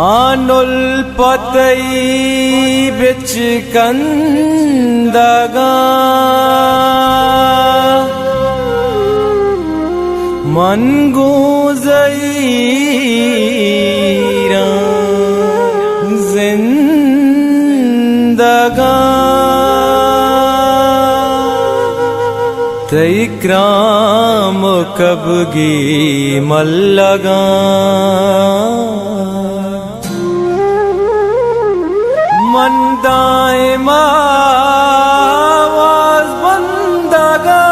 आनुल पतई बिच कंदगा मन गुज़ईरा जिंदगा तइक्राम कबगी मल्लगा मन दायमा आवाज बंदगा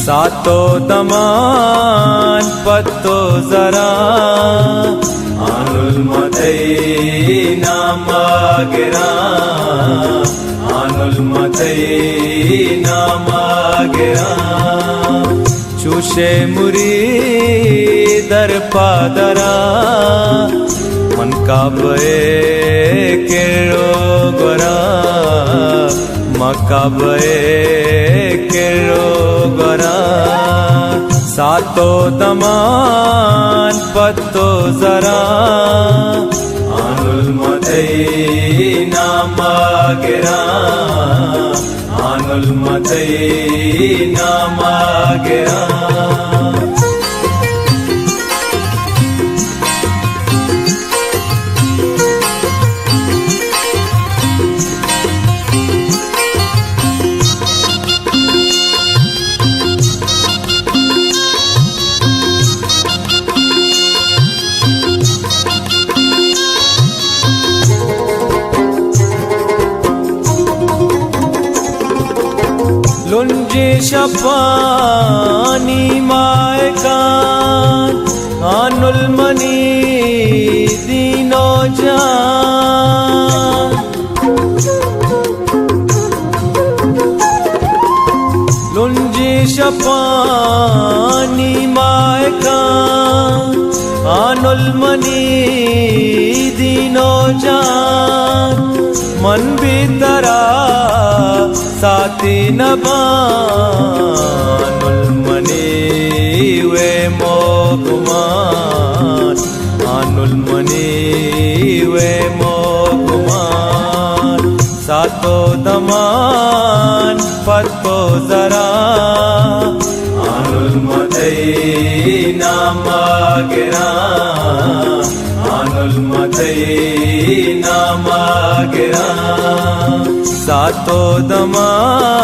सातो दमान पत्तो जरा आनुल मदईना मागिरा आनुल मदईना मागिरा चूशे मुरी दर पादरा मन काबे केरो गोरा मकाबे केरो गोरा सातो दमान पत्तो जरा आनुल मदईना मागिरा आनुल मदईना मागिरा लुंजे शपानी मायकान आनुल मनी दीनो जान लुंजे शपानी मायकान आनुल मनी दीनो जान मन भी तरा साथी नबानुल मनी वे मोगमान आनुल मनी वे मोगमान सातो दमान पत्तो जरा आनुल मदईना मागिरा आनुल मदईना मागिरा सातो दमान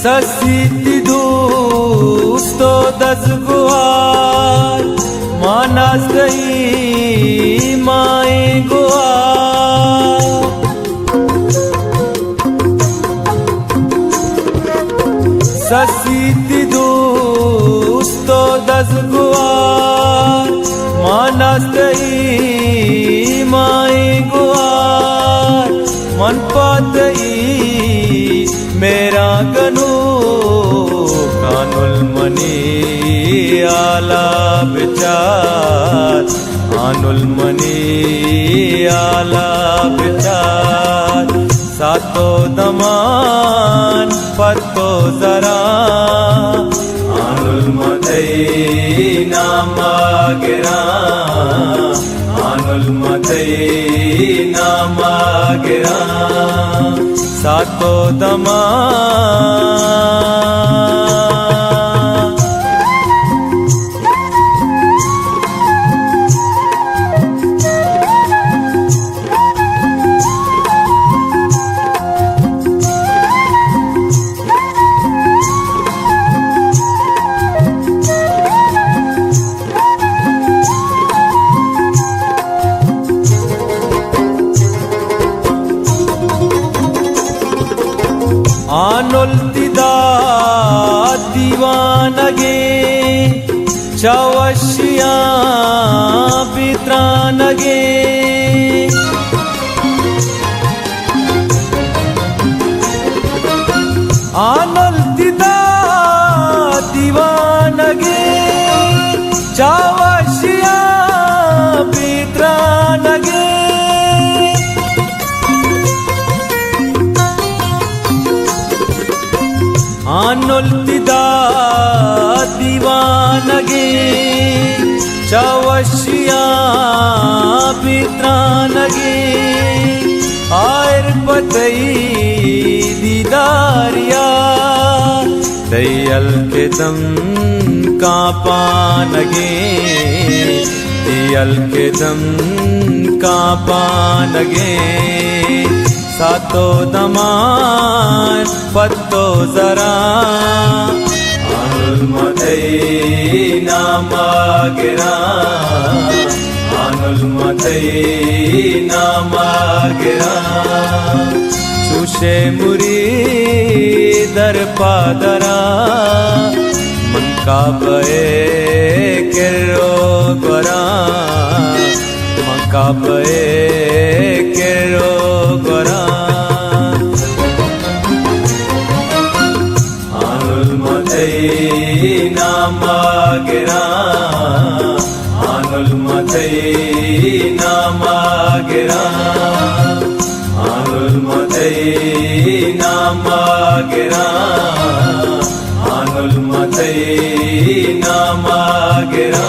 ससीती दोस्तो दजगुआर मानस गई माए गुआर ससीती दोस्तो दजगुआर मानस गई माए गुआर मन पातई मेरा गनू कानुल मनी आला विचार आनुल मनी आला विचार सातो दमान पत्तो जरा आनुल मदईना मागिरा आनुल मदईना मागिरा सातो दमान ಆನೊಲ್ತಿದ ದಿವಾನಗೆ ಚವಶ್ಯ ಪಿತ್ರಾನಗೆ ಆನೊಲ್ತಿದ ದಿವಾನಗೆ ಚವಶ್ಯ ಪಿತ್ರಾನಗೆ ಆನೊಲ್ತಿದ ದಿವಾನಗೆ ಚವಶ್ಯ ಪಿತ್ರಾನಗೆ ಆಯರ್ಪತೈ ದೀದಾರಿಯಾ ದಯ್ಯಲ್ के दम कापानगे दियल के दम कापानगे सातो दमान पत्तो जरा आनुल मदई नामागिरा आनुल मदई नामागिरा चूशे मुरी दर पादरा मन का बे किरो गोरा मन का बे किरो गोरा आनुल मदई नामागिरा आनुल मदई नामागिरा आनुल मदई नामागिरा आनुल मदई नामागिरा